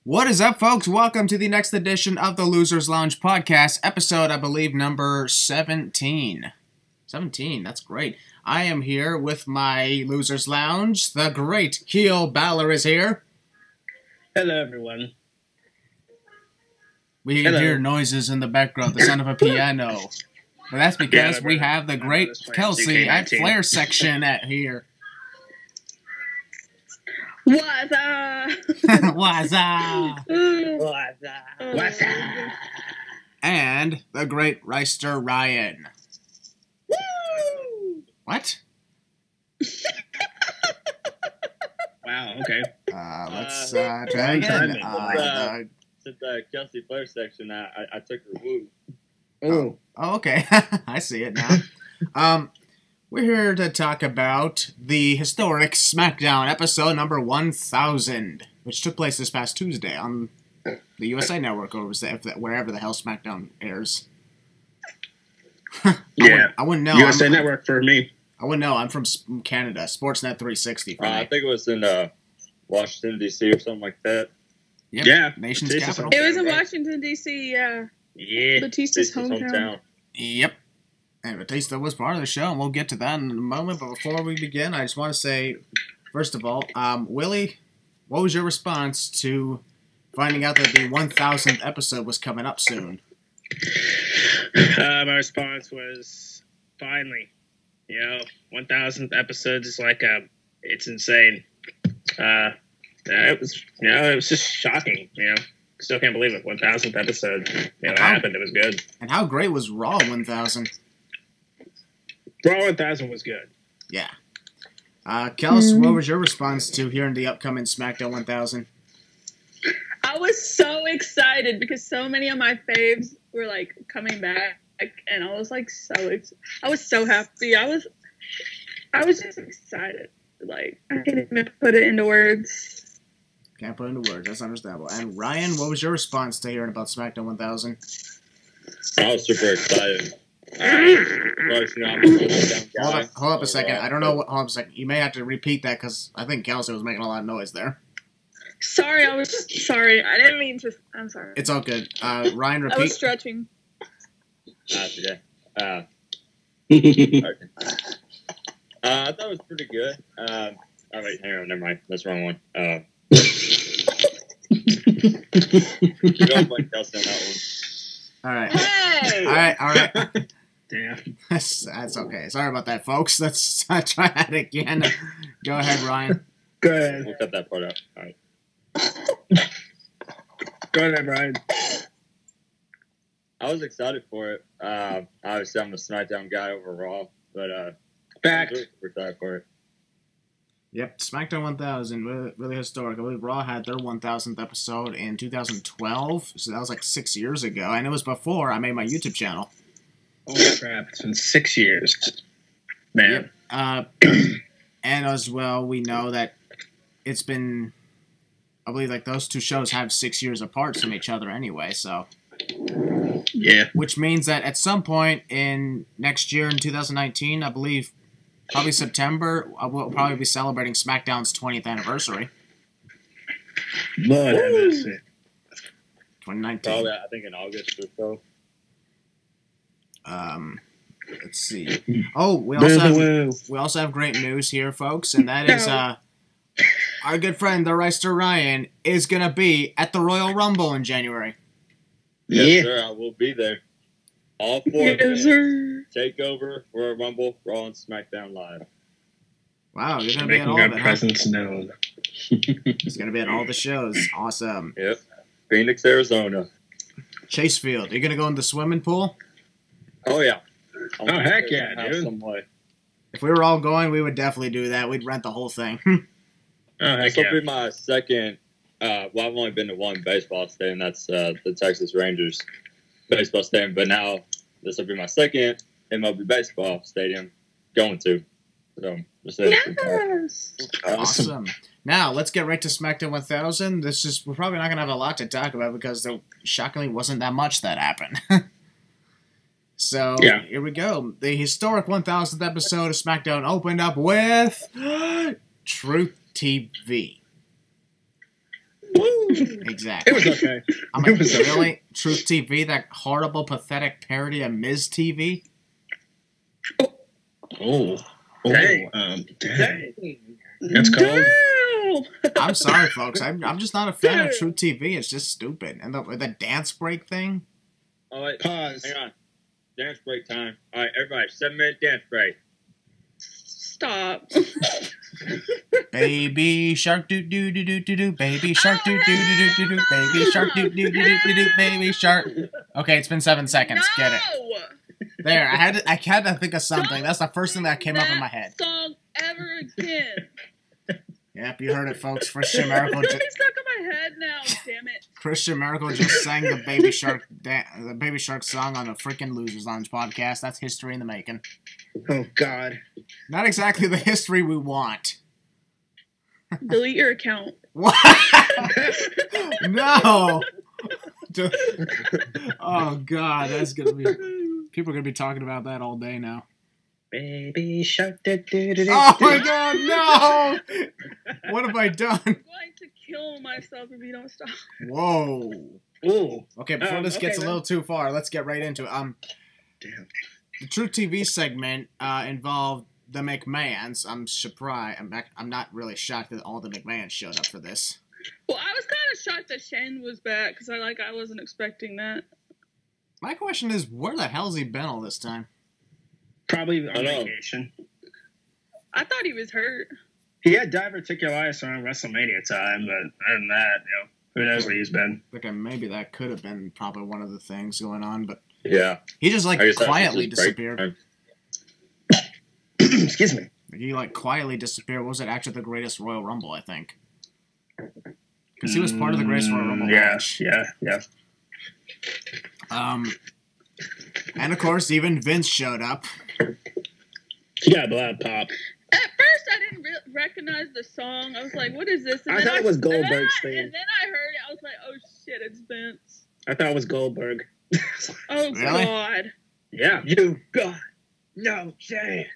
What is up, folks? Welcome to the next edition of the Losers Lounge podcast, episode, I believe, number 17. 17, that's great. I am here with my Losers Lounge. The great Heel Balor is here. Hello, everyone. We can hear noises in the background, the sound of a piano. But that's because we have the great Kelsey at Flair section at here. What's up? What's up? What's up? What's up? And the great Reister Ryan. Woo! What? Wow, okay. Let's try again. Since Kelsey Flair section, I took her woo. Oh. Oh, okay. I see it now. We're here to talk about the historic SmackDown episode number 1000, which took place this past Tuesday on the USA Network, or wherever the hell SmackDown airs. Yeah. I wouldn't know. USA Network for me. I wouldn't know. I'm from Canada. Sportsnet 360 for me. I think it was in Washington, D.C. or something like that. Yep. Yeah. Nation's Batista's capital. It was in Washington, D.C., yeah. Yeah. Batista's hometown. Yep. And Batista was part of the show, and we'll get to that in a moment. But before we begin, I just want to say, first of all, Willie, what was your response to finding out that the 1000th episode was coming up soon? My response was, finally. 1000th episode is like, it's insane. It was just shocking, Still can't believe it. 1000th episode. It happened. It was good. And how great was Raw 1000? Raw 1000 was good. Yeah. Kels, what was your response to hearing the upcoming SmackDown 1000? I was so excited because so many of my faves were, like, coming back, and I was, like, I was so happy. I was just excited. Like, I can't even put it into words. Can't put it into words. That's understandable. And Ryan, what was your response to hearing about SmackDown 1000? I was super excited. Hold up a second. I don't know what. Hold up a second. You may have to repeat that because I think Kelsey was making a lot of noise there. Sorry, I was just sorry. I didn't mean to. I'm sorry. It's all good. Ryan, repeat. I was stretching. Okay. Okay. I thought it was pretty good. Oh, wait, hang on. Never mind. That's the wrong one. You don't like Kelsey on that one. All right. Hey! All right. Damn. That's okay. Sorry about that, folks. Let's try that again. Go ahead, Ryan. Go ahead. We'll cut that part out. All right. Go ahead, Brian. I was excited for it. Obviously, I'm a SmackDown guy overall, but Back. I was really excited for it. Yep, SmackDown 1000, really historic. I believe Raw had their 1000th episode in 2012, so that was like 6 years ago, and it was before I made my YouTube channel. Holy crap, it's been 6 years. Man. Yep. And as well, we know that it's been, I believe, like those two shows have 6 years apart from each other anyway, so. Yeah. Which means that at some point in next year, in 2019, I believe, probably September, we'll probably be celebrating SmackDown's 20th anniversary. Lord, I miss it. 2019. Probably, I think in August or so. Let's see. Oh, we also have great news here, folks, and that is our good friend, the Reister Ryan, is gonna be at the Royal Rumble in January. Yes, sir. I will be there. All four. Yes, sir. Takeover, Royal Rumble, Raw, and SmackDown Live. Wow, you're gonna be at Making all our of it. presence known. He's gonna be at all the shows. Awesome. Yep. Phoenix, Arizona. Chase Field. You're gonna go in the swimming pool? Oh, yeah. Oh, heck yeah, dude. Some way. If we were all going, we would definitely do that. We'd rent the whole thing. Oh, heck This will yeah. be my second. I've only been to one baseball stadium. That's the Texas Rangers baseball stadium. But now this will be my second MLB baseball stadium going to. So, just Yes. Awesome. Now, let's get right to SmackDown 1000. We're probably not going to have a lot to talk about because there shockingly wasn't that much that happened. So, Yeah. Here we go. The historic 1000th episode of SmackDown opened up with Truth TV. Woo! Exactly. It was okay. I'm like, really? Truth TV, that horrible, pathetic parody of Ms. TV? Oh. Dang. Dang. That's cold. I'm sorry, folks. I'm just not a fan of Truth TV. It's just stupid. And the dance break thing? Oh, wait. Pause. Hang on. Dance break time. All right, everybody, 7-minute dance break. Stop. Baby shark doo doo doo doo doo doo. Baby shark doo doo doo doo doo doo. Baby shark doo doo doo doo doo. Baby shark. Okay, it's been 7 seconds. Get it. There. I had to think of something. That's the first thing that came up in my head. Song ever again. Yep, you heard it, folks. Christian Maracle. It's stuck in my head now. Damn it. Christian Maracle just sang the Baby Shark song on the freaking Losers Lounge podcast. That's history in the making. Oh, God. Not exactly the history we want. Delete your account. What? No. Oh, God. That's going to be... People are going to be talking about that all day now. Baby shark. Oh, my God. No. What have I done? I'm going to kill myself if you don't stop. Whoa. Ooh. Okay, before this gets a little too far, let's get right into it. Damn. The True TV segment involved the McMahons. I'm surprised. I'm not really shocked that all the McMahons showed up for this. Well, I was kind of shocked that Shane was back because I wasn't expecting that. My question is, where the hell's he been all this time? Probably on vacation. I thought he was hurt. He had diverticulitis around WrestleMania time, but other than that, who knows where he's been. Okay, maybe that could have been probably one of the things going on, but Yeah. he just quietly disappeared. Excuse me. He quietly disappeared. What was it? Actually, the Greatest Royal Rumble, I think. Because he was part of the Greatest Royal Rumble match. Yeah. And of course, even Vince showed up. He got a loud pop. At first, I didn't recognize the song. I was like, what is this? And I thought it was Goldberg's thing. And then I heard it. I was like, oh, shit, it's Vince. I thought it was Goldberg. Oh, Really? God. Yeah. You got no chance.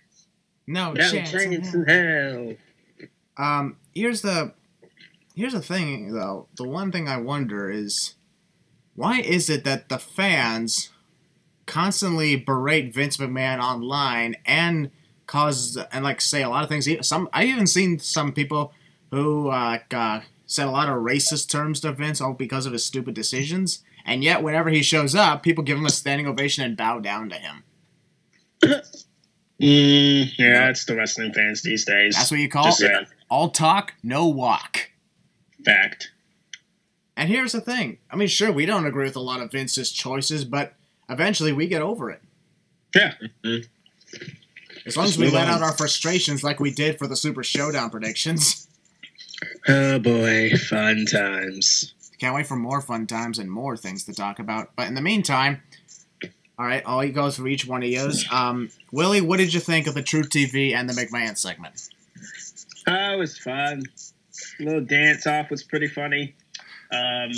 No No chance in hell. Here's the thing, though. The one thing I wonder is, why is it that the fans constantly berate Vince McMahon online and say a lot of things? I even seen some people who said a lot of racist terms to Vince all because of his stupid decisions, and yet whenever he shows up, people give him a standing ovation and bow down to him. Yeah, it's the wrestling fans these days. That's what you call it. All talk, no walk. Fact. And here's the thing. I mean, sure, we don't agree with a lot of Vince's choices, but eventually we get over it. Yeah. As long as we let out our frustrations like we did for the Super Showdown predictions. Oh, boy. Fun times. Can't wait for more fun times and more things to talk about. But in the meantime, all right, all you goes for each one of yours. Willie, what did you think of the True TV and the McMahon segment? It was fun. A little dance-off was pretty funny. Then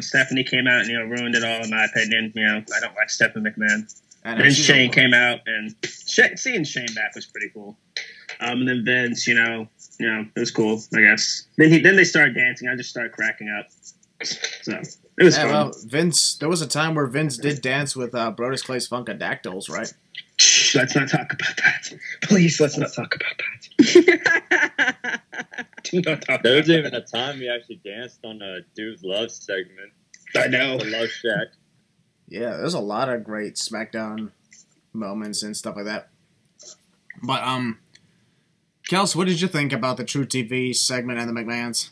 Stephanie came out and, ruined it all, in my opinion. I don't like Stephanie McMahon. Then Shane came out, and seeing Shane back was pretty cool. And then Vince, it was cool, I guess. Then they started dancing. I just started cracking up. So, it was fun. Well, Vince, there was a time where Vince did dance with Brodus Clay's Funkadactyls, right? Shh, let's not talk about that. Please, let's not talk about that. Do not talk There about was even a time he actually danced on a Dude Love segment. I know. The Love Shack. Yeah, there's a lot of great SmackDown moments and stuff like that. But, Kels, what did you think about the True TV segment and the McMahons?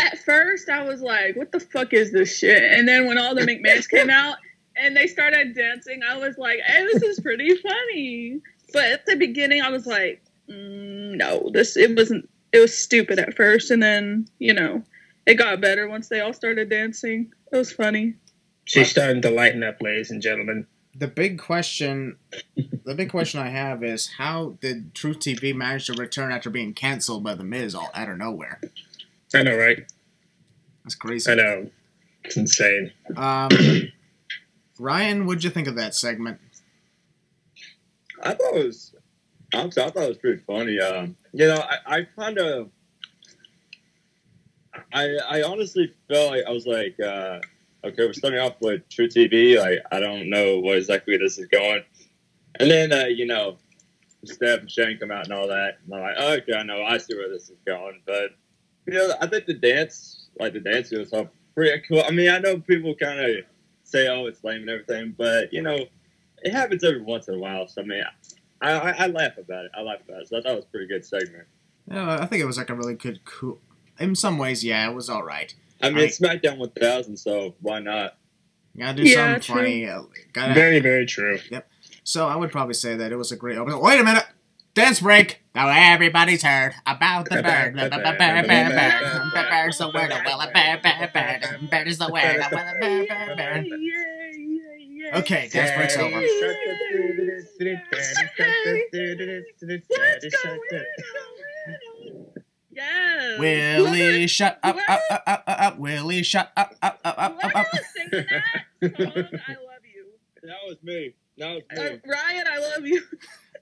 At first, I was like, what the fuck is this shit? And then when all the McMahons came out and they started dancing, I was like, hey, this is pretty funny. But at the beginning, I was like, no, it was stupid at first. And then, it got better once they all started dancing. It was funny. She's starting to lighten up, ladies and gentlemen. The big question I have is, how did True TV manage to return after being canceled by The Miz out of nowhere? I know, right? That's crazy. I know. It's insane. Ryan, what'd you think of that segment? I thought it was pretty funny. I kind of, I honestly felt like I was like, okay, we're starting off with True TV. Like, I don't know what exactly this is going. And then, Steph and Shane come out and all that. And I'm like, okay, I see where this is going. But, I think the dance was all pretty cool. I mean, I know people kind of say, oh, it's lame and everything, but, it happens every once in a while. So, I mean, I laugh about it. So I thought it was a pretty good segment. Yeah, I think it was like a really good, cool. In some ways, yeah, it was all right. I mean, it's SmackDown 1000, so why not? You gotta do something funny. Very, very true. Yep. So I would probably say that it was a great opening. Wait a minute! Dance break! Now everybody's heard about the bird. Bird's the word. Bird is the word. Okay, dance break's over. Yes. Willie, shut up, Willie, shut up. Singing that song, I love you. That was me. Ryan, I love you.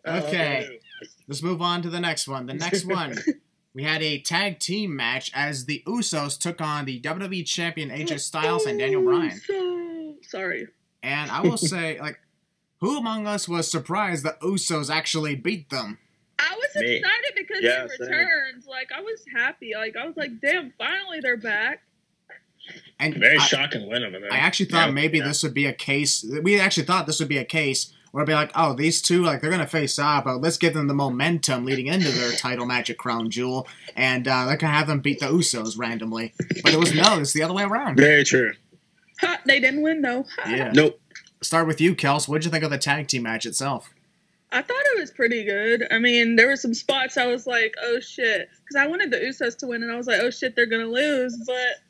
Okay, let's move on to the next one. The next one, we had a tag team match as the Usos took on the WWE champion AJ Styles and Daniel Bryan. Sorry. And I will say, like, who among us was surprised that Usos actually beat them? I was excited because they returned. Like, I was happy. Like, I was like, damn, finally they're back. And very shocking win over them. I actually thought maybe this would be a case. We actually thought this would be a case where it'd be like, oh, these two, like, they're going to face off, but let's give them the momentum leading into their title match at Crown Jewel, and they can have them beat the Usos randomly. But it was it's the other way around. Very true. Ha, they didn't win, though. Yeah. Nope. Start with you, Kels. What'd you think of the tag team match itself? I thought it was pretty good. I mean, there were some spots I was like, oh, shit. Because I wanted the Usos to win, and I was like, oh, shit, they're going to lose. But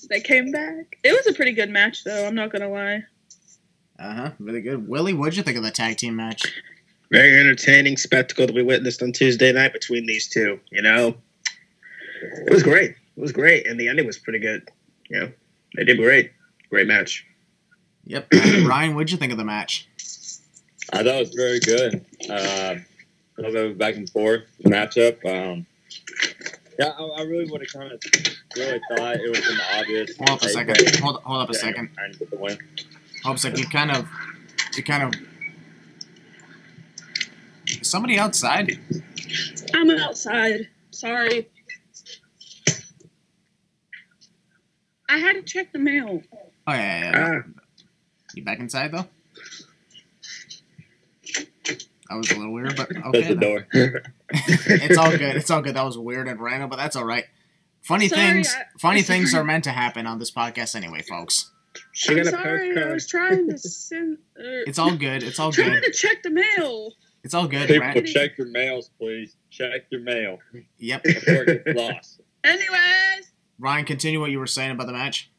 they came back. It was a pretty good match, though. I'm not going to lie. Uh-huh. Really good. Willie, what'd you think of the tag team match? Very entertaining spectacle that we witnessed on Tuesday night between these two, It was great. It was great. And the ending was pretty good. They did great. Great match. Yep. Ryan, what'd you think of the match? I thought it was very good. A little bit of a back and forth matchup. I really would have kind of thought it was an obvious. Hold up a second. Hold up a second. Hold up a second. You kind of. Is somebody outside? I'm outside. Sorry. I had to check the mail. Oh, yeah. You back inside, though? That was a little weird, but okay. That's the door. It's all good. It's all good. That was weird and random, but that's all right. Funny things are meant to happen on this podcast anyway, folks. I'm sorry. I was trying to send... It's all good. It's all good. Trying to check the mail. It's all good. People, check your mails, please. Check your mail. Yep. Before it gets lost. Anyways. Ryan, continue what you were saying about the match.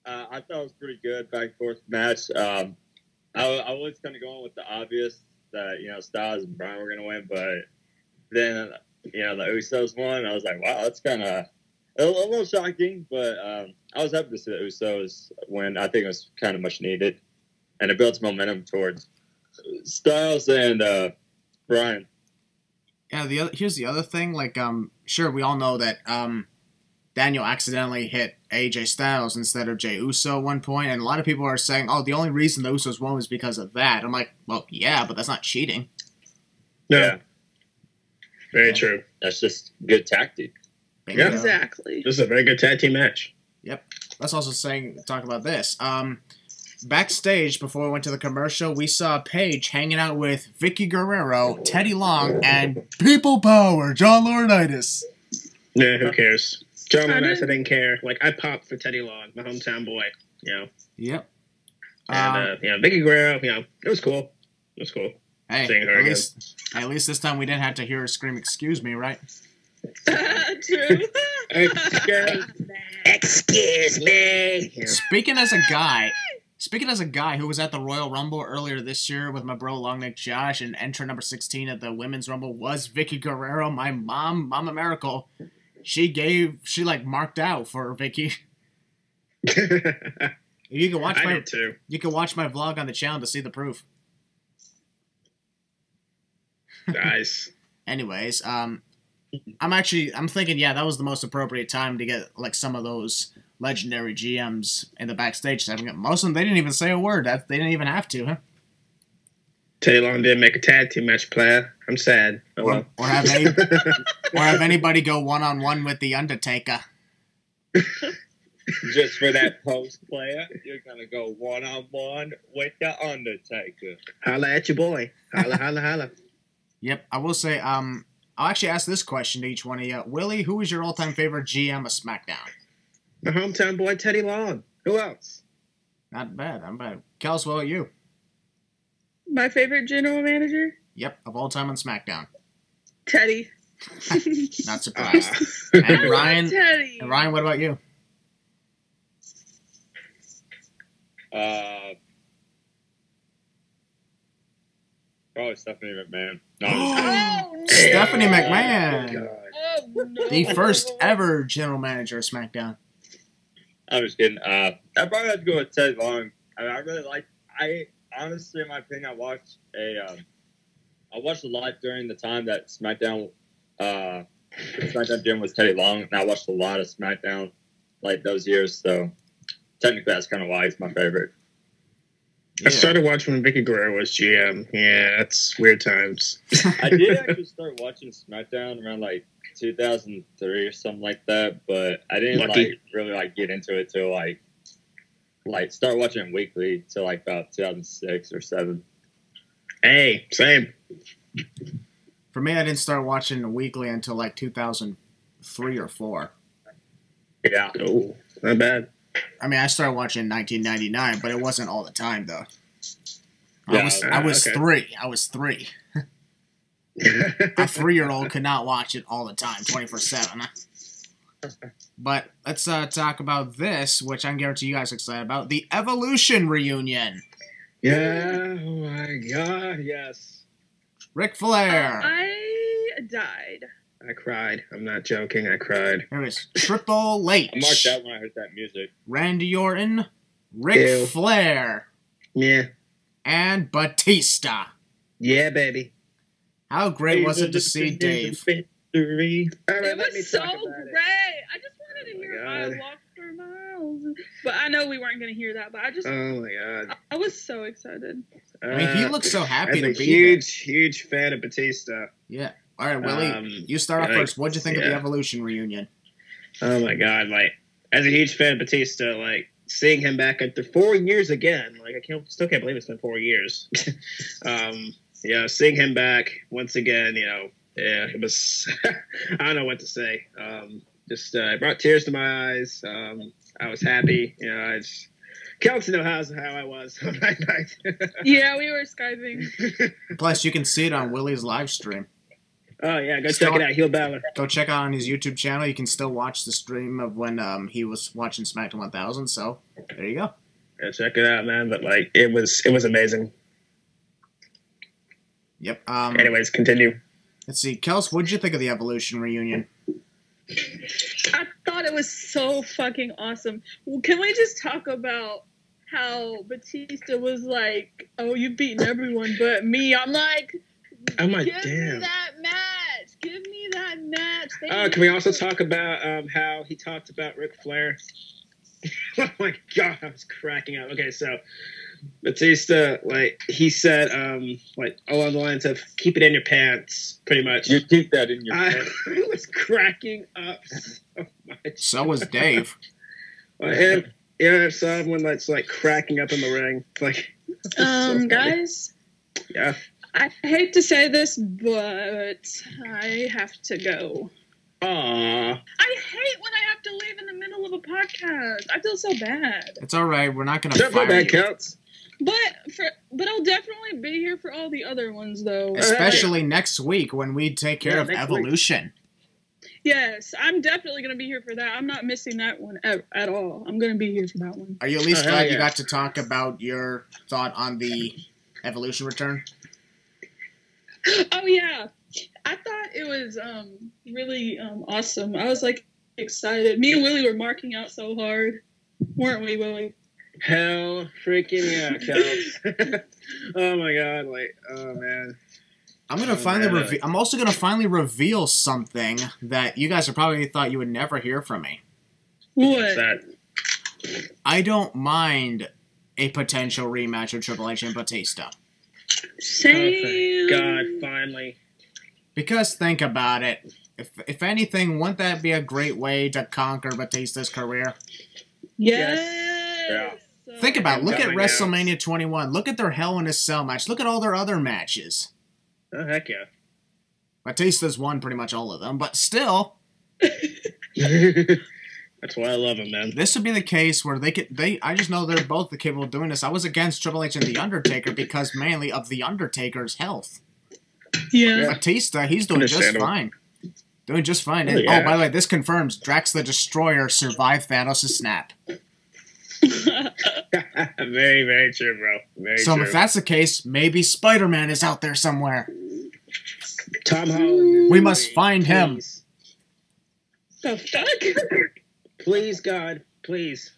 I thought it was pretty good, back and forth match. I was kind of going with the obvious that, Styles and Bryan were going to win, but then, the Usos won. I was like, wow, that's kind of a little shocking, but I was happy to see the Usos win. I think it was kind of much needed, and it built momentum towards Styles and Bryan. Yeah, here's the other thing. Like, sure, we all know that Daniel accidentally hit AJ Styles instead of Jey Uso at one point, and a lot of people are saying, oh, the only reason the Usos won was because of that. I'm like, well, yeah, but that's not cheating. No. Yeah. Very true. That's just good tactic. Yeah, exactly. This is a very good tag team match. Yep. Let's also talk about this. Backstage, before we went to the commercial, we saw Paige hanging out with Vicky Guerrero, Teddy Long, and People Power, John Laurinaitis. Yeah, who cares? John Laurinaitis, I didn't care. Like, I popped for Teddy Long, my hometown boy, Yep. And, Vicky Guerrero, it was cool. It was cool. Hey, seeing her at least this time we didn't have to hear her scream, excuse me, right? True. Excuse me. Speaking as a guy who was at the Royal Rumble earlier this year with my bro Long Neck Josh, and entrant number 16 at the Women's Rumble was Vicky Guerrero, my mom, Mama Maracle. She marked out for Vicky. You can watch you can watch my vlog on the channel to see the proof. Nice. Anyways, I'm thinking, yeah, that was the most appropriate time to get like some of those legendary GMs in the backstage segment. Most of them, they didn't even say a word. They didn't even have to, huh? Teddy Long didn't make a tag team match, player. I'm sad. Oh, well. Or have anybody go one-on-one with the Undertaker. Just for that post, player, you're gonna go one-on-one with the Undertaker. Holla at your boy. Holla, holla, holla. Yep, I will say, I'll actually ask this question to each one of you. Willie, who is your all-time favorite GM of SmackDown? My hometown boy, Teddy Long. Who else? Not bad, not bad. Kels, what about you? My favorite general manager? Yep, of all time on SmackDown. Teddy. Not surprised. And Ryan, Teddy. and Ryan, what about you? Probably Stephanie McMahon. No, Oh, no. Stephanie Oh, McMahon, God. Oh, no. the first ever general manager of SmackDown. I'm just kidding. I probably have to go with Ted Long. I mean, I really like. I honestly, in my opinion, I watched a lot during the time that SmackDown gym was Teddy Long, and I watched a lot of SmackDown like those years. So technically, that's kind of why he's my favorite. I started watching when Vicky Guerrero was GM. Yeah, that's weird times. I did actually start watching SmackDown around like 2003 or something like that, but I didn't really get into it till like start watching it weekly till like about 2006 or 7. Hey, same. For me, I didn't start watching weekly until like 2003 or 4. Yeah. Oh, not bad. I mean, I started watching in 1999, but it wasn't all the time, though. Yeah, I was okay. 3. I was 3. A 3-year-old could not watch it all the time, 24/7. But let's talk about this, which I guarantee you guys are excited about, the Evolution reunion. Yeah, oh my God, yes. Ric Flair. I died. I cried. I'm not joking. I cried. There was Triple H. I marked out when I heard that music. Randy Orton, Ric Ew. Flair, Yeah. and Batista. Yeah, baby. How great was it to see Dave? Victory. All right, It let me was so talk about great. it. I just wanted to Oh, hear my I God. walked for miles. But I know we weren't going to hear that. But Oh my God. I was so excited. I mean, he looked so happy as to a be huge fan of Batista. Yeah. All right, Willie, you start off like, first. What'd you think of the yeah. Evolution reunion? Oh my God! Like, as a huge fan of Batista, like seeing him back after 4 years again. Like, still can't believe it's been 4 years. Yeah, seeing him back once again. Yeah, it was. I don't know what to say. It brought tears to my eyes. I was happy. Kelsey knows how I was on that night. Yeah, we were Skyping. Plus, you can see it on Willie's live stream. Oh yeah, go Still- check it out. Heel Balor. Go check out on his YouTube channel. You can still watch the stream of when he was watching SmackDown 1000. So there you go. Yeah, check it out, man. But like, it was amazing. Yep. Anyways, continue. Let's see, Kels, what'd you think of the Evolution reunion? I thought it was so fucking awesome. Well, can we just talk about how Batista was like, "Oh, you've beaten everyone but me." I'm like, I'm like, give me damn. that match. Give me that match. They Can we also talk about how he talked about Ric Flair? Oh my God, I was cracking up. Okay, so Batista, like, he said, along the lines of "keep it in your pants," pretty much. You keep that in your head. I was cracking up so much. So was Dave. And I saw everyone that's like cracking up in the ring. Like, so funny. guys, Yeah. I hate to say this, but I have to go. Aw. I hate when I have to leave in the middle of a podcast. I feel so bad. It's all right. We're not going to Don't feel fire bad, you. counts. But I'll definitely be here for all the other ones, though. Especially next week when we take care Yeah, of next week. Evolution. Yes, I'm definitely going to be here for that. I'm not missing that one at all. I'm going to be here for that one. Are you at least Oh, hell glad you yeah. got to talk about your thought on the Evolution return? Oh, yeah. I thought it was really awesome. I was, like, excited. Me and Willie were marking out so hard. Weren't we, Willie? Hell freaking yeah, counts. Oh my God, like, oh man. I'm also gonna finally reveal something that you guys have probably thought you would never hear from me. What? That I don't mind a potential rematch of Triple H and Batista. Same. God, finally. Because think about it. If anything, wouldn't that be a great way to conquer Batista's career? Yes. Yeah. Think about it. Look at Coming WrestleMania 21. Look at their Hell in a Cell match. Look at all their other matches. Oh, heck yeah. Batista's won pretty much all of them, but still, That's why I love him, man. this would be the case where I just know they're both capable of doing this. I was against Triple H and The Undertaker because mainly of The Undertaker's health. Yeah. Batista, he's doing just Understandable. fine. Doing just fine. Oh, And, yeah. by the way, this confirms Drax the Destroyer survived Thanos' snap. Very, very true, bro. Very So true. if that's the case, maybe Spider-Man is out there somewhere. Tom Holland. We must find him. Please. The fuck? Please, God. Please.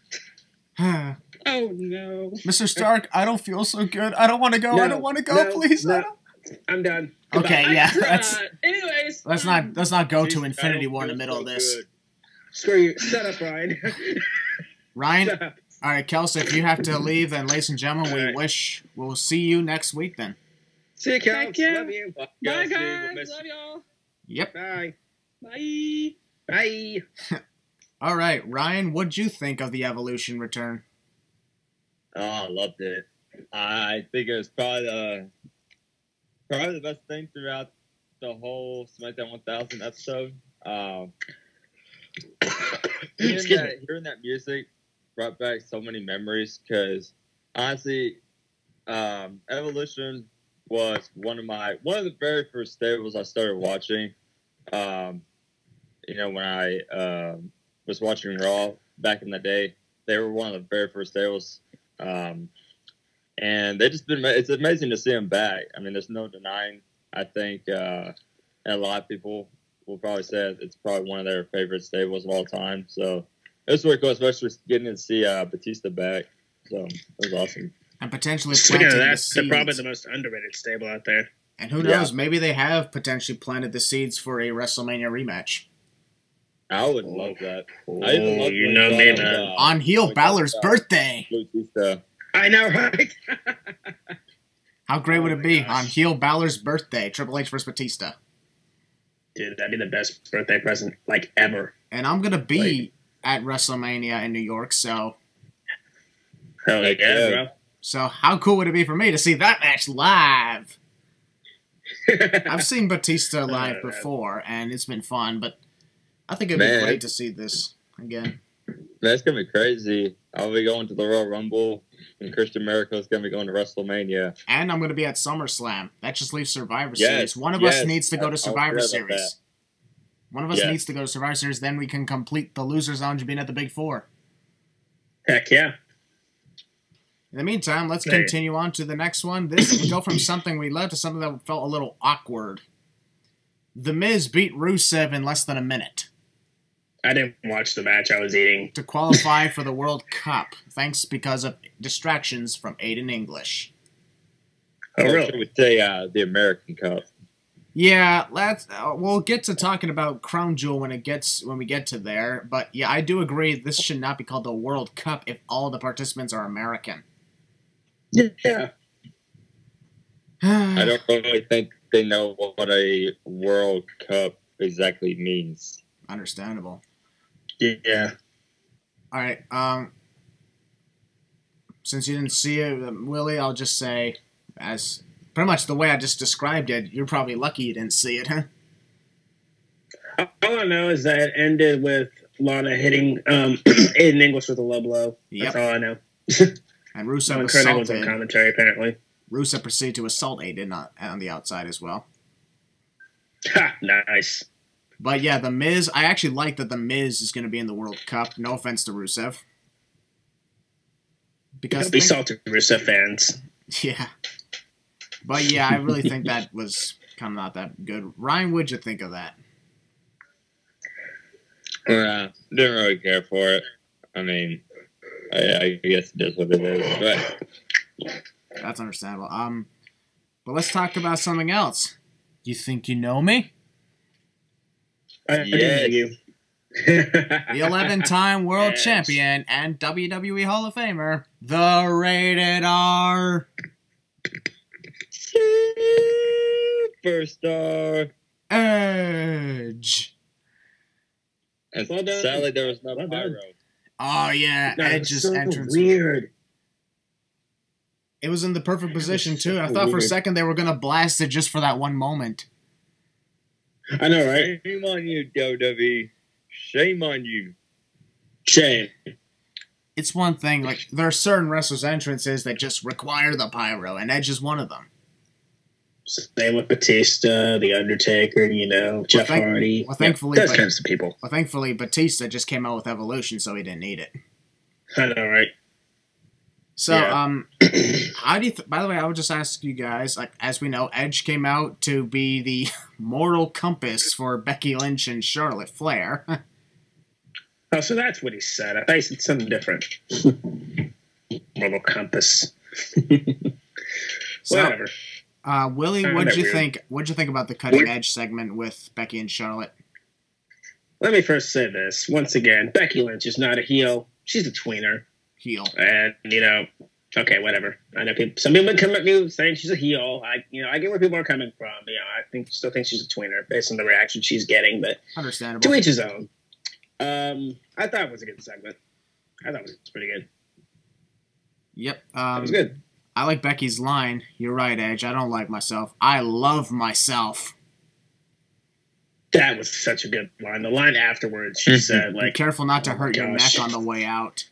Mr. Oh no. Stark, I don't feel so good. I don't want to go. I don't want to go. Please. I don't. I'm done. Okay, yeah. Anyways. Let's not go to Jeez, Infinity I don't War in the feel middle so of this. good. Screw you. Shut up, Ryan. Ryan, Shut up. all right, Kelsey, if you have to leave, then ladies and gentlemen, we'll see you next week then. See you, Cal. Heck yeah. Love you. Bye, Kelsey, we'll guys. miss Love y'all. Yep. Bye. Bye. Bye. All right, Ryan, what'd you think of the Evolution return? Oh, I loved it. I think it was probably the best thing throughout the whole SmackDown 1000 episode. Hearing that music brought back so many memories because honestly, Evolution was one of the very first stables I started watching. When I was watching Raw back in the day, they were one of the very first stables. And it's amazing to see them back. I mean, there's no denying. I think a lot of people will probably say it's probably one of their favorite stables of all time. So it was really cool, especially getting to see Batista back. So it was awesome. And potentially Speaking of planting the that, seeds. they're probably the most underrated stable out there. And who knows, maybe they have potentially planted the seeds for a WrestleMania rematch. I would love that. Oh, I even love you when know he me, brought man. up, On heel Balor's birthday. Batista. I know, right? How great would Oh it my be gosh. on heel Balor's birthday, Triple H vs. Batista? Dude, that'd be the best birthday present, like, ever. And I'm going to be at WrestleMania in New York, so Hell Heck yeah, yeah. so how cool would it be for me to see that match live? bro. I've seen Batista live man. before, and it's been fun, but I think it'd be Man. great to see this again. That's gonna be crazy. I'll be going to the Royal Rumble, and Christian Miracle is gonna be going to WrestleMania. And I'm going to be at SummerSlam. That just leaves Survivor Yes, Series. One of us yes. needs to go to I Survivor forgot about Series. One of us Yes. needs to go to Survivor Series, then we can complete the Losers Lounge being at the Big Four. Heck yeah. In the meantime, let's Right. continue on to the next one. This we go from something we loved to something that felt a little awkward. The Miz beat Rusev in less than a minute I didn't watch the match. I was eating. to qualify for the World Cup, thanks because of distractions from Aiden English. Oh, Or really? should we say the American Cup? Yeah, we'll get to talking about Crown Jewel when we get to there. But yeah, I do agree this should not be called the World Cup if all the participants are American. Yeah. I don't really think they know what a World Cup exactly means. Understandable. Yeah. All right. Since you didn't see it, Willie, I'll just say, as pretty much the way I just described it, you're probably lucky you didn't see it, huh? All I know is that it ended with Lana hitting Aiden English with a low blow. Yep. That's all I know. And Rusev Kurt Angle's on assaulted. commentary, apparently. Rusev proceeded to assault Aiden on the outside as well. Ha, nice. But yeah, The Miz, I actually like that The Miz is going to be in the World Cup. No offense to Rusev. Because Be salty, Rusev fans. yeah. But yeah, I really think that was kind of not that good. Ryan, what'd you think of that? Didn't really care for it. I mean, I guess it is what it is. But That's understandable. But let's talk about something else. You think you know me? I didn't know you. The 11-time world champion and WWE Hall of Famer, the Rated R Superstar Edge. And Well done. sadly, there was no Well pyro. done. Oh yeah, That was Edge's so entrance. weird. It was in the perfect position too. I so thought for a weird. second they were gonna blast it just for that one moment. I know, right? Shame on you, WWE. Shame on you. Shame. It's one thing, like, there are certain wrestlers' entrances that just require the pyro, and Edge is one of them. Same with Batista, The Undertaker, Jeff Hardy. Well, thankfully, those kinds of people. Well, thankfully, Batista just came out with Evolution, so he didn't need it. I know, right? So, Yeah. how do you, by the way, I would just ask you guys, like, as we know, Edge came out to be the moral compass for Becky Lynch and Charlotte Flair. Oh, so that's what he said. I thought he said something different. Moral compass. So, Whatever. Willie, Kinda what'd you weird. think? What'd you think about the cutting edge segment with Becky and Charlotte? Let me first say this. Once again, Becky Lynch is not a heel. She's a tweener. Heel. And, okay, whatever. I know some people come at me saying she's a heel. I get where people are coming from. I still think she's a tweener based on the reaction she's getting, but Understandable. to each his own. I thought it was a good segment. I thought it was pretty good. Yep. It was good. I like Becky's line. You're right, Edge. I don't like myself. I love myself. That was such a good line. The line afterwards, she said, Be like, careful not to oh my hurt your neck gosh. on the way out.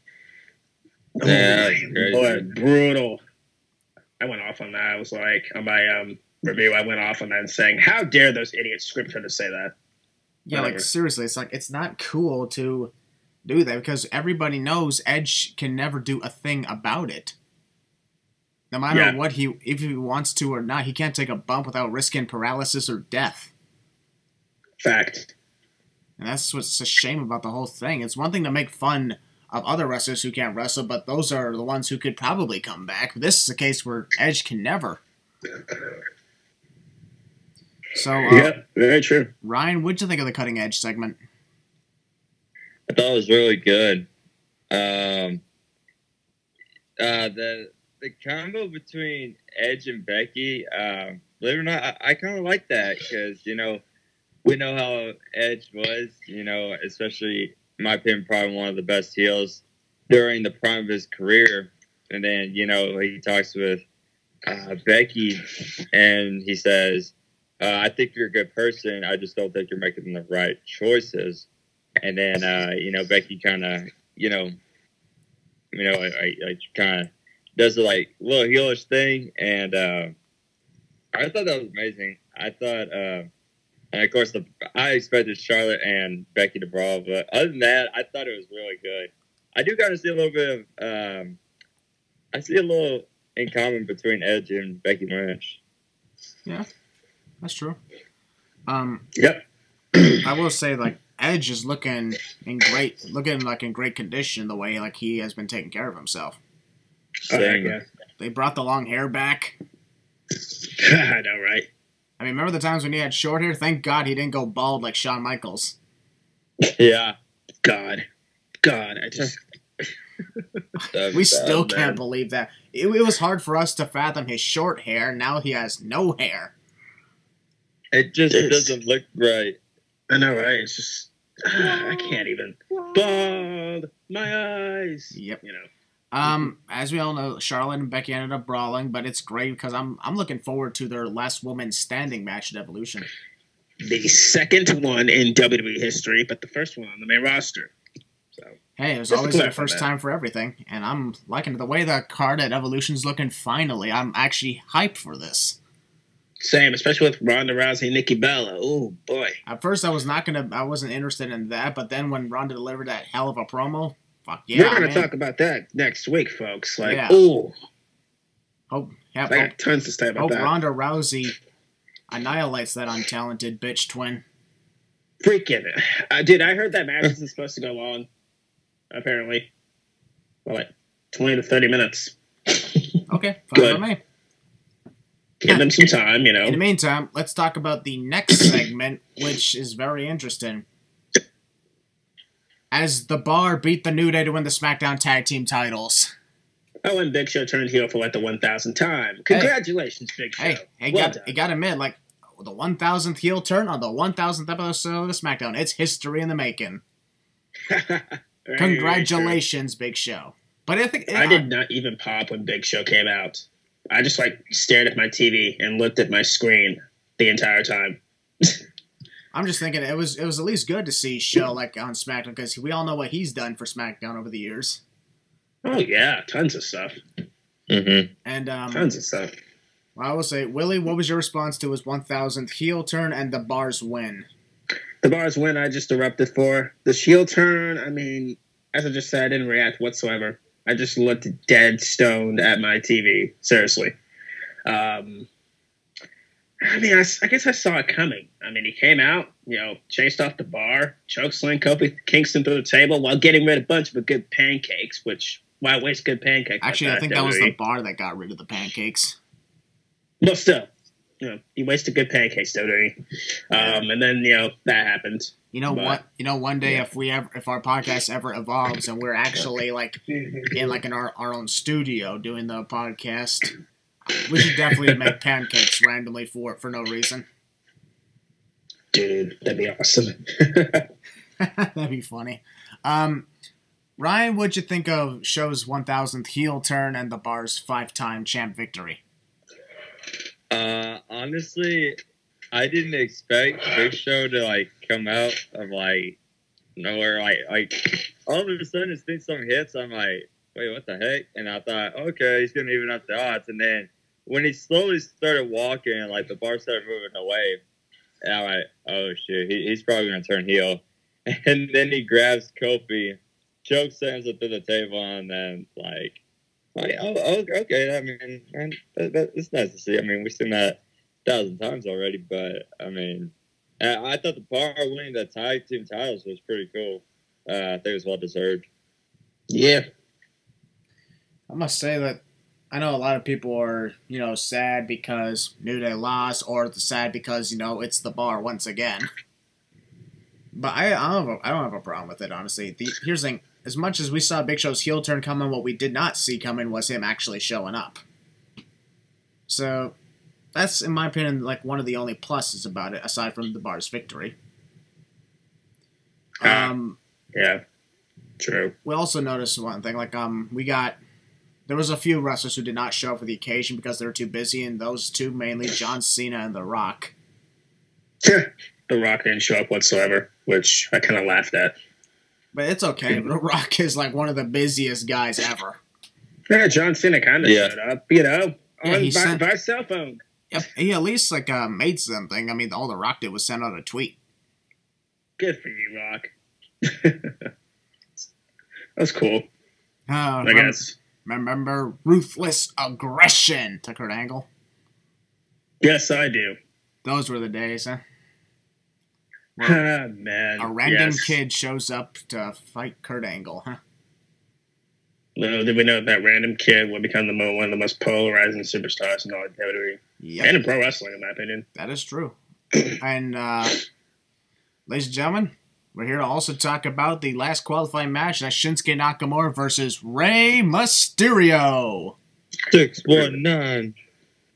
oh, Yeah, my crazy. Lord, brutal. I went off on that. I was like, on my review, I went off on that and saying, how dare those idiots script her to say that? Yeah, Whatever. like, seriously, it's not cool to do that because everybody knows Edge can never do a thing about it. No matter Yeah. what if he wants to or not, he can't take a bump without risking paralysis or death. Fact. And that's what's a shame about the whole thing. It's one thing to make fun of other wrestlers who can't wrestle, but those are the ones who could probably come back. This is a case where Edge can never. So, Yep, very true. Ryan, what'd you think of the cutting edge segment? I thought it was really good. The combo between Edge and Becky, believe it or not, I kind of like that because we know how Edge was. Especially in my opinion, probably one of the best heels during the prime of his career. And then he talks with Becky, and he says, "I think you're a good person. I just don't think you're making the right choices." And then, Becky kind of, kind of does the little heelish thing, and I thought that was amazing. I thought, and of course, I expected Charlotte and Becky to brawl, but other than that, I thought it was really good. I do kind of see a little bit of, I see a little in common between Edge and Becky Lynch. Yeah, that's true. Yep. I will say, Edge is looking in great condition the way he has been taking care of himself. Same. Yeah. They brought the long hair back. I know, right? I mean, remember the times when he had short hair? Thank God he didn't go bald like Shawn Michaels. Yeah. God, I just... We still can't believe that. It was hard for us to fathom his short hair. Now he has no hair. It just doesn't look right. I know, right? It's just... I can't even... Bald! My eyes! Yep. You know. As we all know, Charlotte and Becky ended up brawling, but it's great because I'm looking forward to their last woman standing match at Evolution. The second one in WWE history, but the first one on the main roster. So Hey, there's Just to always a clarify first that. time for everything, and I'm liking the way the card at Evolution's looking finally. I'm actually hyped for this. same, especially with Ronda Rousey and Nikki Bella. Oh boy. At first, I wasn't interested in that, but then when Ronda delivered that hell of a promo, fuck yeah, We're gonna man. talk about that next week, folks. Yeah. Ooh, Hope I got tons to say about hope that. Ronda Rousey annihilates that untalented bitch twin. Freaking, dude! I heard that match isn't supposed to go long. Apparently, well, 20 to 30 minutes. Okay, fine Good. by me. Give them some time, you know. In the meantime, let's talk about the next segment, which is very interesting. As The Bar beat the New Day to win the SmackDown Tag Team titles. Oh, and Big Show turned heel for like the 1,000th time. Congratulations, Big Show. Hey, well you got to admit, like, the 1,000th heel turn on the 1,000th episode of SmackDown. It's history in the making. Congratulations, Big Show. But I did not even pop when Big Show came out. I just like stared at my TV and looked at my screen the entire time. I'm just thinking it was at least good to see Show like on SmackDown because we all know what he's done for SmackDown over the years. Oh yeah, tons of stuff. Mm-hmm. And tons of stuff. Well, I will say, Willie, what was your response to his 1,000th heel turn and the Bar's win? The Bar's win, I just erupted for. The heel turn, I mean, as I just said, I didn't react whatsoever. I just looked dead stoned at my TV. Seriously. I mean, I guess I saw it coming. I mean, he came out, chased off the Bar, chokeslam Kofi Kingston through the table while getting rid of a bunch of good pancakes, which, why waste good pancakes? Actually, I think that was the Bar that got rid of the pancakes. But still, he wasted good pancakes, WWE. And then, that happened. What? One day if our podcast ever evolves and we're actually in our own studio doing the podcast, we should definitely make pancakes randomly for no reason. Dude, that'd be awesome. That'd be funny. Ryan, what'd you think of Show's 1,000th heel turn and the Bar's 5-time champ victory? Honestly, I didn't expect Big Show to come out of nowhere. All of a sudden, as soon as something hits, I'm like, wait, what the heck? And I thought, okay, he's gonna even up the odds. And then when he slowly started walking, the Bar started moving away, and I'm like, oh shit, he's probably gonna turn heel. And then he grabs Kofi, chokeslams him through the table, and then oh, okay. I mean, it's nice to see. I mean, we've seen that 1,000 times already, but I mean, I thought the Bar winning the tag team titles was pretty cool. I think it was well deserved. Yeah. I must say that I know a lot of people are, sad because New Day lost, or sad because, it's the Bar once again. But I don't have a problem with it, honestly. Here's the thing. As much as we saw Big Show's heel turn coming, what we did not see coming was him actually showing up. So, that's, in my opinion, one of the only pluses about it, aside from the Bar's victory. Yeah, true. We also noticed one thing, there was a few wrestlers who did not show up for the occasion because they were too busy, and those two, mainly John Cena and The Rock. The Rock didn't show up whatsoever, which I kind of laughed at. But it's okay. The Rock is one of the busiest guys ever. Yeah, John Cena kind of showed up, by cell phone. Yep, he at least made something. I mean, all The Rock did was send out a tweet. Good for you, Rock. That's cool. I guess. Remember Ruthless Aggression to Kurt Angle? Yes, I do. Those were the days, huh? Man. A random kid shows up to fight Kurt Angle, huh? Little did we know that random kid would become one of the most polarizing superstars in all of WWE. Yep. And in pro wrestling, in my opinion. That is true. And, ladies and gentlemen, we're here to also talk about the last qualifying match. That's Shinsuke Nakamura versus Rey Mysterio. 619.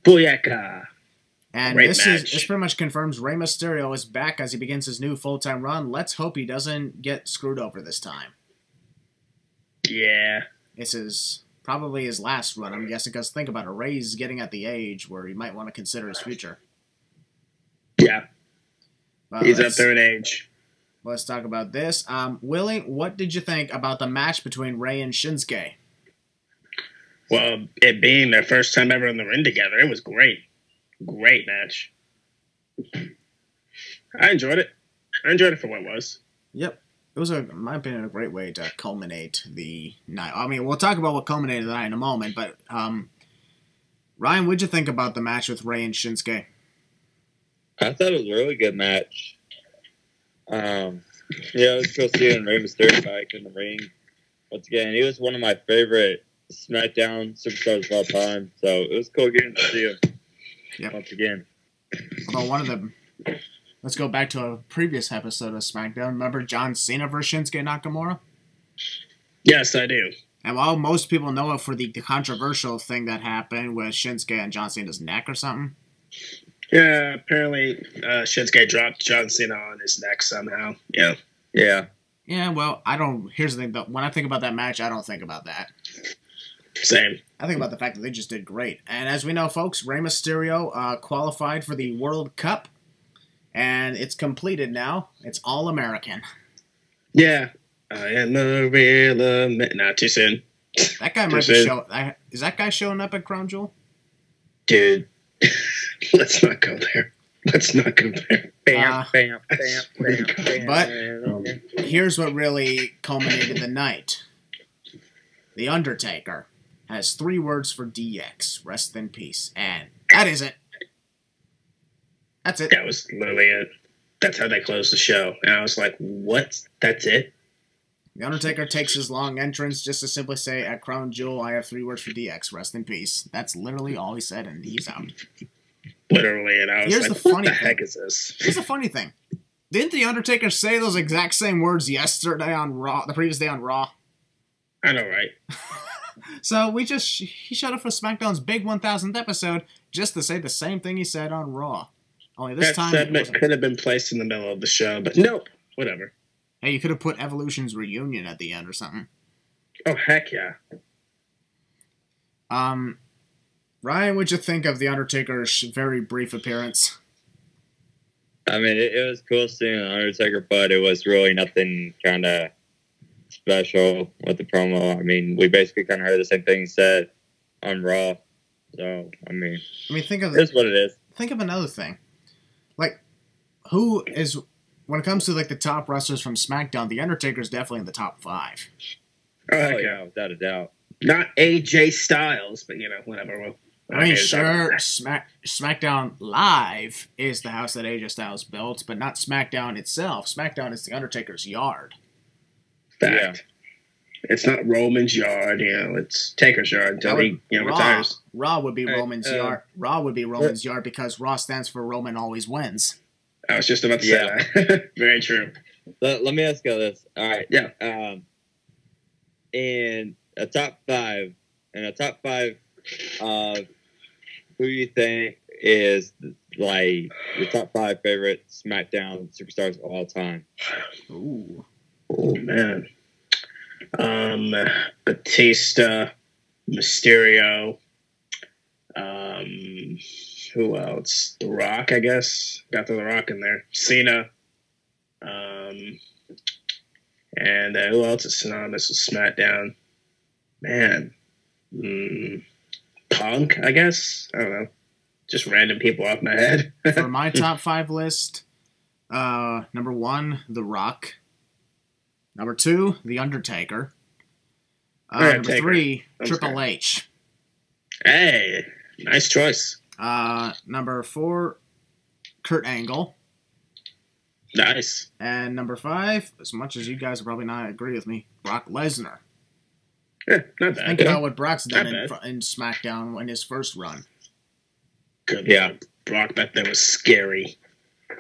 Booyaka. And this pretty much confirms Rey Mysterio is back as he begins his new full-time run. Let's hope he doesn't get screwed over this time. Yeah. This is probably his last run, I'm guessing, because think about it. Rey's getting at the age where he might want to consider his future. Yeah. He's up there in age. Let's talk about this. Willie, what did you think about the match between Rey and Shinsuke? Well, it being their first time ever in the ring together, it was great. Great match. I enjoyed it. I enjoyed it for what it was. Yep. It was, in my opinion, a great way to culminate the night. I mean, we'll talk about what culminated the night in a moment, but Ryan, what'd you think about the match with Rey and Shinsuke? I thought it was a really good match. It was cool seeing Rey Mysterio back in the ring. Once again, he was one of my favorite SmackDown superstars of all time, so it was cool getting to see him. Yep. once again. Although one of them, let's go back to a previous episode of SmackDown. Remember John Cena versus Shinsuke Nakamura? Yes, I do. And while most people know it for the controversial thing that happened with Shinsuke and John Cena's neck or something. Yeah, apparently Shinsuke dropped John Cena on his neck somehow. Yeah. Yeah. Yeah, well, here's the thing, though. When I think about that match, I don't think about that. Same. I think about the fact that they just did great. And as we know, folks, Rey Mysterio qualified for the World Cup. And it's completed now. It's all American. Yeah. I am a real not too soon. That guy might be showing... Is that guy showing up at Crown Jewel? Dude, let's not go there. Let's not go there. Bam, bam, bam, bam, bam. But here's what really culminated the night. The Undertaker has 3 words for DX. Rest in peace. And that is it. That's it. That was literally it. That's how they closed the show. And I was like, what? That's it? The Undertaker takes his long entrance just to simply say, at Crown Jewel, I have 3 words for DX. Rest in peace. That's literally all he said, and he's out. Literally, and I was Here's like, the what funny the thing. heck is this? Here's the funny thing. Didn't The Undertaker say those exact same words yesterday on Raw, the previous day on Raw? I know, right? So he showed up for SmackDown's big 1000th episode just to say the same thing he said on Raw. Only this That time segment could have been placed in the middle of the show, but nope. Whatever. Hey, you could have put Evolution's reunion at the end or something. Oh, heck yeah. Ryan, what'd you think of The Undertaker's very brief appearance? I mean, it was cool seeing the Undertaker, but it was really nothing kind of special with the promo. I mean, we basically kind of heard the same thing said on Raw. So, I mean, think of it's what it is. Think of another thing. Like, when it comes to like the top wrestlers from SmackDown, The Undertaker's definitely in the top 5. Oh, Oh, heck yeah, without a doubt. Not AJ Styles, but, whatever. I mean, sure, SmackDown Live is the house that AJ Styles built, but not SmackDown itself. SmackDown is The Undertaker's yard. Fact. Yeah. It's not Roman's yard, it's Taker's yard until he retires. Raw would be Hey, Roman's yard. Raw would be Roman's yard because Raw stands for Roman always wins. I was just about to say that. Very true. Let me ask you this. All right. Yeah. In a top 5, of who you think is like your top 5 favorite SmackDown superstars of all time? Ooh. Oh, man. Batista, Mysterio, who else? The Rock, I guess. Got The Rock in there. Cena. And who else is synonymous with SmackDown? Man. Punk, I guess. I don't know. Just random people off my head. For my top 5 list, number 1, The Rock. Number 2, The Undertaker. Number 3, Triple H. Hey, nice choice. Number 4, Kurt Angle. Nice. And number 5, as much as you guys will probably not agree with me, Brock Lesnar. Yeah, not bad. Think about what Brock's done Not in SmackDown in his first run. Good. Yeah. Brock back there was scary.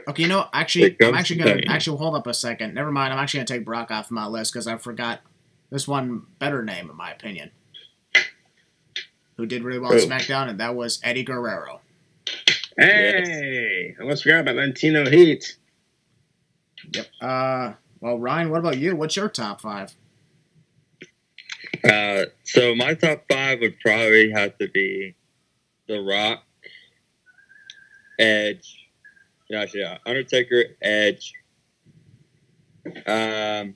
Okay, I'm actually gonna hold up a second. Never mind. I'm actually gonna take Brock off my list because I forgot this one better name in my opinion, who did really well on SmackDown, and that was Eddie Guerrero. Hey, I almost forgot about Latino Heat. Yep. Well, Ryan, what about you? What's your top 5? So my top 5 would probably have to be The Rock, Edge. Yeah, Undertaker, Edge, Eddie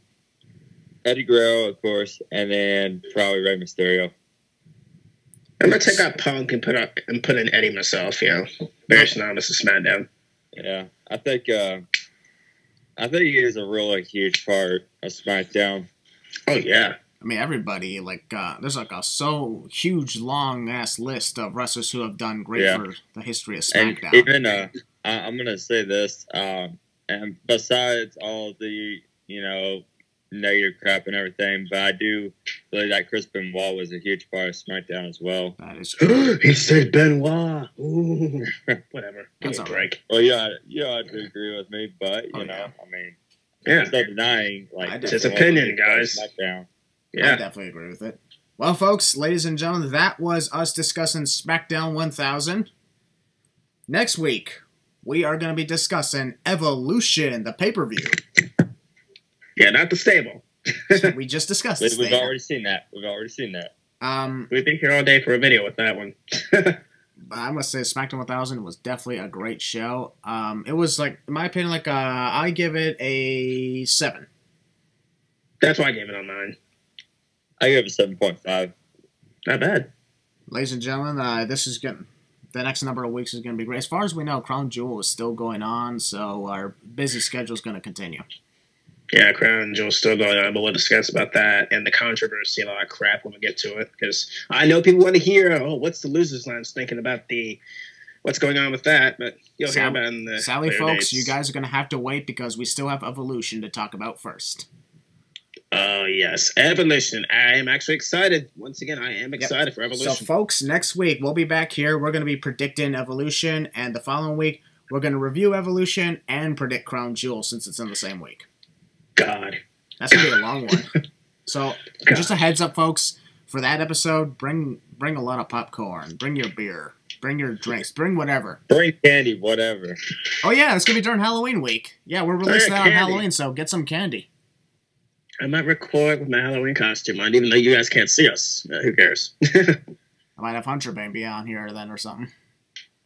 Guerrero, of course, and then probably Rey Mysterio. I'm gonna take out Punk and put in Eddie myself. Very synonymous with SmackDown. Yeah, I think he is a really huge part of SmackDown. Oh yeah. I mean, everybody, there's a so huge, long-ass list of wrestlers who have done great for the history of SmackDown. And even, I'm going to say this, and besides all the, negative crap and everything, but I do believe that Chris Benoit was a huge part of SmackDown as well. That is He said Benoit. Ooh. Whatever. Give That's me a all break. Well, yeah, you have to agree with me, but you know, yeah. I mean, Yeah. there's no denying It's his opinion, guys. SmackDown. I Yeah. definitely agree with it. Well, folks, ladies and gentlemen, that was us discussing SmackDown 1000. Next week, we are going to be discussing Evolution, the pay-per-view. Yeah, not the stable. We just discussed this. We've already seen that. We've already seen that. We've been here all day for a video with that one. I must say, SmackDown 1000 was definitely a great show. It was, like, in my opinion, like, I give it a 7. That's why I gave it a 9. I give it a 7.5. Not bad. Ladies and gentlemen, this is going the next number of weeks is going to be great. As far as we know, Crown Jewel is still going on, so our busy schedule is going to continue. Yeah, Crown Jewel's still going on, but we'll discuss about that and the controversy and all that crap when we get to it. Because I know people want to hear, what's the Losers Lounge thinking about what's going on with that, but you'll hear about it in the Sally, later folks, dates. you guys are going to have to wait because we still have Evolution to talk about first. Oh, yes. Evolution. I am actually excited. Once again, I am excited for Evolution. So, folks, next week we'll be back here. We're going to be predicting Evolution, and the following week we're going to review Evolution and predict Crown Jewel since it's in the same week. God. That's going to be a long one. So, just a heads up, folks, for that episode, bring a lot of popcorn, bring your beer, bring your drinks, bring whatever. Bring candy, whatever. Oh, yeah, it's going to be during Halloween week. Yeah, we're releasing that on candy. Halloween, so get some candy. I might record with my Halloween costume on, even though you guys can't see us. Who cares? I might have Hunter Baby on here then or something.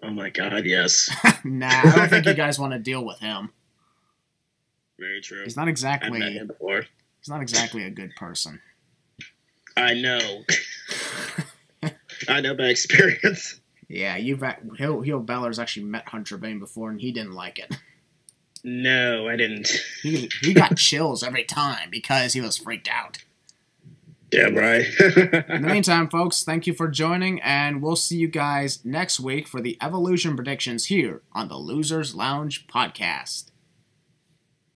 Oh, my God, yes. Nah, I don't think you guys want to deal with him. Very true. He's not I've met exactly him before. a good person. I know. I know by experience. Yeah, Heel Balor's actually met Hunter Bane before, and he didn't like it. No, I didn't. He got chills every time because he was freaked out. Damn right. In the meantime, folks, thank you for joining, and we'll see you guys next week for the Evolution predictions here on the Losers Lounge podcast.